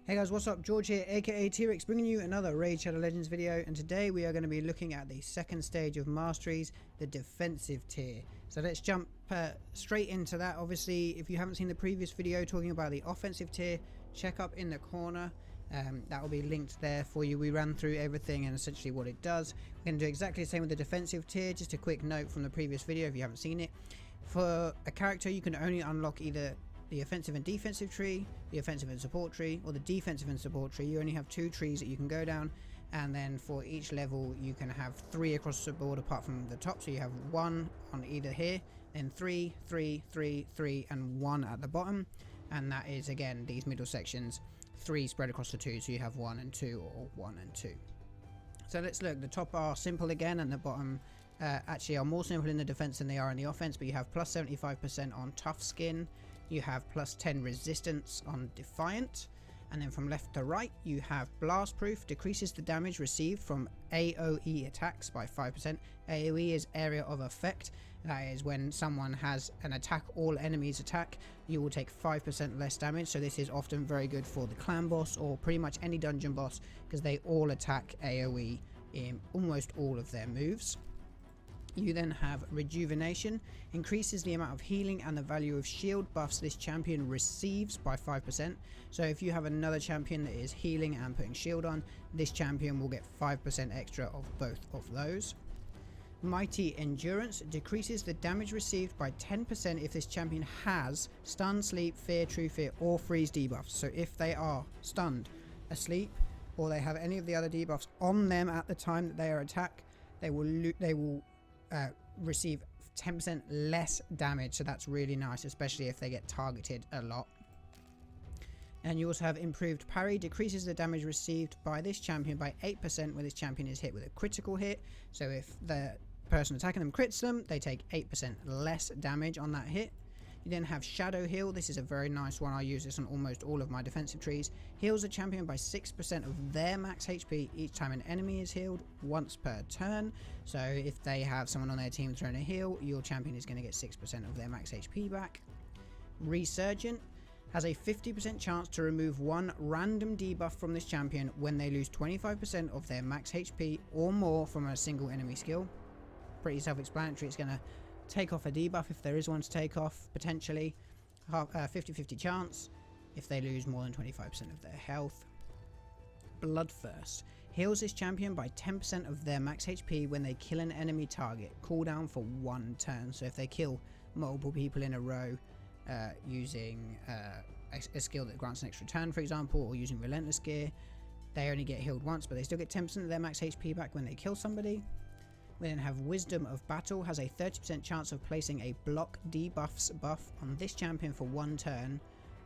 Hey guys, what's up? George here, aka T-WreckSs, bringing you another Raid Shadow Legends video, and today we are going to be looking at the second stage of Masteries, the defensive tier. So let's jump straight into that. Obviously, if you haven't seen the previous video talking about the offensive tier, check up in the corner. That will be linked there for you. We ran through everything and essentially what it does. We're going to do exactly the same with the defensive tier. Just a quick note from the previous video if you haven't seen it. For a character, you can only unlock either the offensive and defensive tree, the offensive and support tree, or the defensive and support tree. You only have 2 trees that you can go down, and then for each level you can have 3 across the board apart from the top. So you have 1 on either here, then 3, 3, 3, 3, and 1 at the bottom, and that is again these middle sections, 3 spread across the 2, so you have 1 and 2 or 1 and 2. So let's look. The top are simple again, and the bottom actually are more simple in the defense than they are in the offense, but you have plus 75% on tough skin, you have plus 10 resistance on defiant, and then from left to right you have blast proof, decreases the damage received from AoE attacks by 5%. AoE is area of effect. That is when someone has an attack, all enemies attack, you will take 5% less damage. So this is often very good for the clan boss or pretty much any dungeon boss, because they all attack AoE in almost all of their moves. You then have rejuvenation, increases the amount of healing and the value of shield buffs this champion receives by 5%. So if you have another champion that is healing and putting shield on, this champion will get 5% extra of both of those. Mighty endurance, decreases the damage received by 10% if this champion has stun, sleep, fear, true fear, or freeze debuffs. So if they are stunned, asleep, or they have any of the other debuffs on them at the time that they are attacked, they will receive 10% less damage. So that's really nice, especially if they get targeted a lot. And you also have improved parry, decreases the damage received by this champion by 8% when this champion is hit with a critical hit. So if the person attacking them crits them, they take 8% less damage on that hit. You then have Shadow Heal. This is a very nice one. I use this on almost all of my defensive trees. Heals a champion by 6% of their max HP each time an enemy is healed, once per turn. So if they have someone on their team throwing a heal, your champion is going to get 6% of their max HP back. Resurgent has a 50% chance to remove 1 random debuff from this champion when they lose 25% of their max HP or more from a single enemy skill. Pretty self-explanatory. It's going to take off a debuff if there is one to take off, potentially. 50-50 chance if they lose more than 25% of their health. Bloodthirst heals this champion by 10% of their max HP when they kill an enemy target. Cooldown for 1 turn. So if they kill multiple people in a row using a skill that grants an extra turn, for example, or using relentless gear, they only get healed once, but they still get 10% of their max HP back when they kill somebody. We then have Wisdom of Battle, has a 30% chance of placing a block debuffs buff on this champion for 1 turn,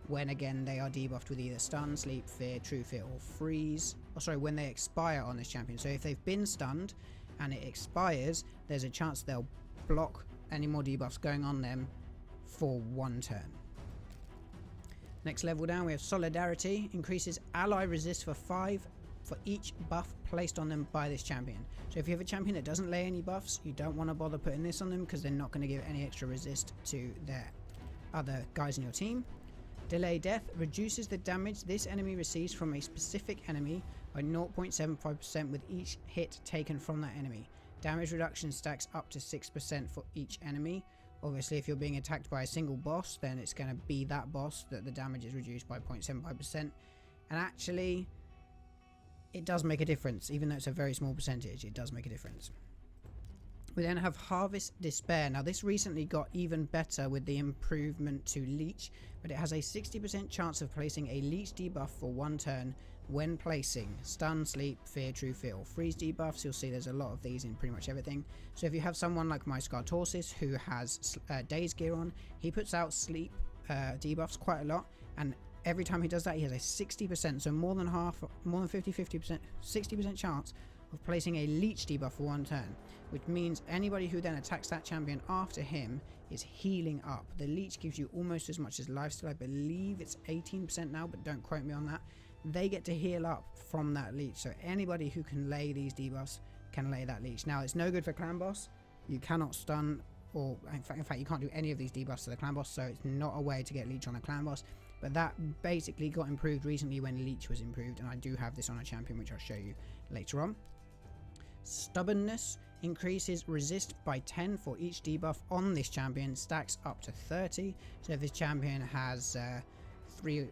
when again they are debuffed with either stun, sleep, fear, true fear, or freeze. Oh, sorry, when they expire on this champion. So if they've been stunned and it expires, there's a chance they'll block any more debuffs going on them for 1 turn. Next level down we have Solidarity, increases ally resist for 5 for each buff placed on them by this champion. So if you have a champion that doesn't lay any buffs, you don't want to bother putting this on them, because they're not going to give any extra resist to their other guys in your team. Delay Death reduces the damage this enemy receives from a specific enemy by 0.75% with each hit taken from that enemy. Damage reduction stacks up to 6% for each enemy. Obviously if you're being attacked by a single boss, then it's going to be that boss that the damage is reduced by 0.75%. And actually it does make a difference, even though it's a very small percentage, it does make a difference. We then have Harvest Despair. Now this recently got even better with the improvement to Leech, but it has a 60% chance of placing a Leech debuff for 1 turn when placing stun, sleep, fear, true fear, or freeze debuffs. You'll see there's a lot of these in pretty much everything. So if you have someone like my Scartorsis who has Daze gear on, he puts out sleep debuffs quite a lot, and every time he does that he has a 60%, so more than 50%, 60% chance of placing a Leech debuff for 1 turn, which means anybody who then attacks that champion after him is healing up. The Leech gives you almost as much as lifesteal. I believe it's 18% now, but don't quote me on that. They get to heal up from that Leech, so anybody who can lay these debuffs can lay that Leech. Now it's no good for clan boss. You cannot stun, or in fact you can't do any of these debuffs to the clan boss, so it's not a way to get Leech on a clan boss. but that basically got improved recently when Leech was improved, and I do have this on a champion which I'll show you later on. Stubbornness increases resist by 10 for each debuff on this champion, stacks up to 30. So if this champion has three or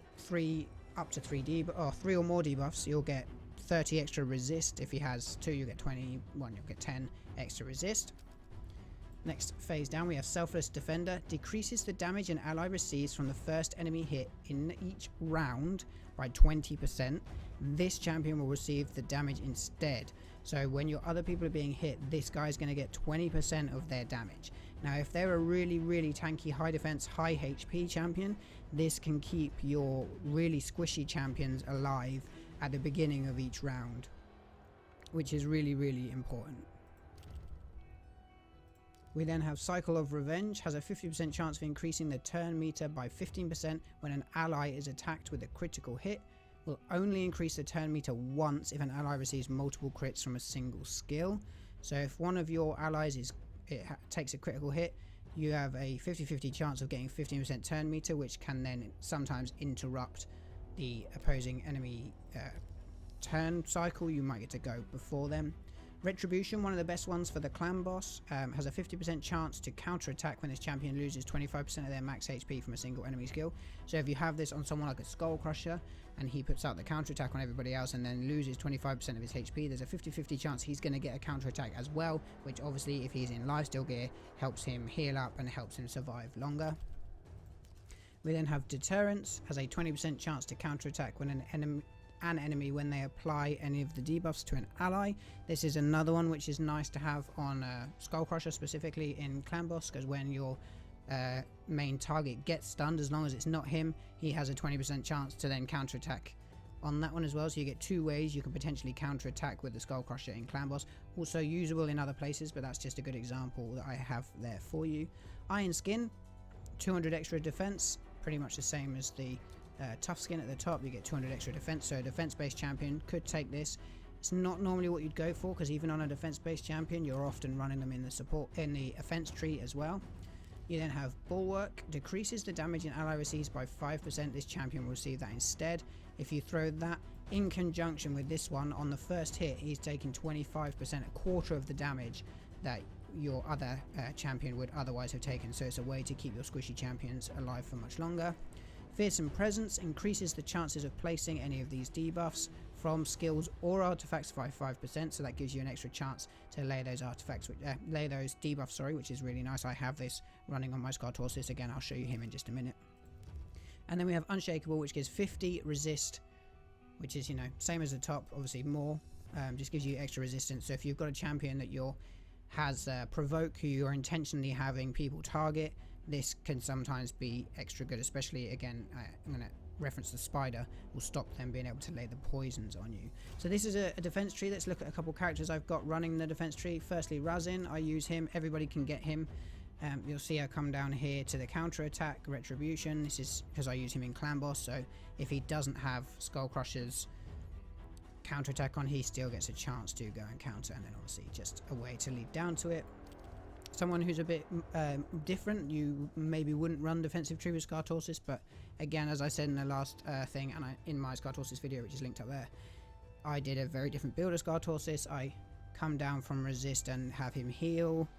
more debuffs, you'll get 30 extra resist. If he has 2, you get 21, you'll get 10 extra resist. Next phase down, we have Selfless Defender. Decreases the damage an ally receives from the first enemy hit in each round by 20%. This champion will receive the damage instead. So when your other people are being hit, this guy's going to get 20% of their damage. Now, if they're a really, really tanky, high defense, high HP champion, this can keep your really squishy champions alive at the beginning of each round, which is really, really important. We then have Cycle of Revenge. Has a 50% chance of increasing the turn meter by 15% when an ally is attacked with a critical hit. Will only increase the turn meter once if an ally receives multiple crits from a single skill. So if one of your allies takes a critical hit, you have a 50-50 chance of getting 15% turn meter, which can then sometimes interrupt the opposing enemy turn cycle. You might get to go before them. Retribution, one of the best ones for the clan boss, has a 50% chance to counter-attack when this champion loses 25% of their max HP from a single enemy skill. So if you have this on someone like a Skull Crusher, and he puts out the counter-attack on everybody else and then loses 25% of his HP, there's a 50-50 chance he's going to get a counter-attack as well, which obviously, if he's in lifesteal gear, helps him heal up and helps him survive longer. We then have Deterrence, has a 20% chance to counter-attack when an enemy when they apply any of the debuffs to an ally. This is another one which is nice to have on Skull Crusher, specifically in clan boss, because when your main target gets stunned, as long as it's not him, he has a 20% chance to then counterattack on that one as well. So you get 2 ways you can potentially counterattack with the Skull Crusher in clan boss. Also usable in other places, but that's just a good example that I have there for you. Iron Skin, 200 extra defense, pretty much the same as the Tough Skin at the top. You get 200 extra defense, so a defense-based champion could take this. It's not normally what you'd go for, because even on a defense-based champion, you're often running them in the offense tree as well. You then have Bulwark, decreases the damage an ally receives by 5%. This champion will receive that instead. If you throw that in conjunction with this one, on the first hit, he's taking 25%, a quarter of the damage that your other champion would otherwise have taken. So it's a way to keep your squishy champions alive for much longer. Fearsome Presence increases the chances of placing any of these debuffs from skills or artifacts by 5%, so that gives you an extra chance to lay those debuffs, which is really nice. I have this running on my Scartorsis. Again, I'll show you him in just a minute. And then we have Unshakable, which gives 50 resist, which is, same as the top, obviously more, just gives you extra resistance. So if you've got a champion that has Provoke, who you're intentionally having people target, this can sometimes be extra good, especially, again, I'm going to reference the spider, will stop them being able to lay the poisons on you. So this is a defense tree. Let's look at a couple characters I've got running the defense tree. Firstly, Razin, I use him. Everybody can get him. You'll see I come down here to the counter attack, Retribution. This is because I use him in clan boss, so if he doesn't have Skull Crusher's counter attack on, he still gets a chance to go and counter, and then obviously just a way to lead down to it. Someone who's a bit different, you maybe wouldn't run defensive tree with Scartorsis, but again, as I said in the last thing, and in my Scartorsis video, which is linked up there, I did a very different build of Scartorsis. I come down from resist and have him heal,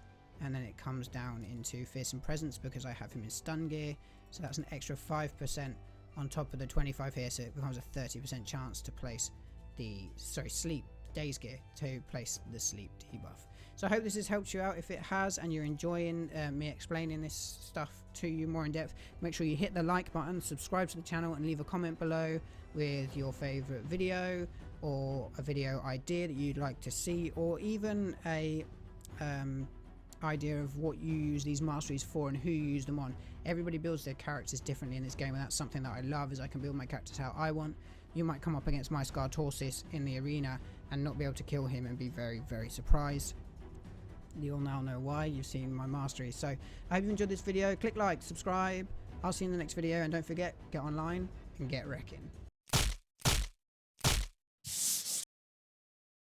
and then it comes down into Fearsome Presence because I have him in stun gear, so that's an extra 5% on top of the 25 here, so it becomes a 30% chance to place the sleep daze gear to place the sleep debuff. So I hope this has helped you out. If it has, and you're enjoying me explaining this stuff to you more in depth, make sure you hit the like button, subscribe to the channel, and leave a comment below with your favorite video or a video idea that you'd like to see, or even a idea of what you use these masteries for and who you use them on. Everybody builds their characters differently in this game, and that's something that I love, is I can build my characters how I want. You might come up against my Scartorsis in the arena and not be able to kill him and be very, very surprised. You'll now know why. You've seen my masteries. So I hope you enjoyed this video. Click like, subscribe. I'll see you in the next video, and don't forget, get online and get wrecking.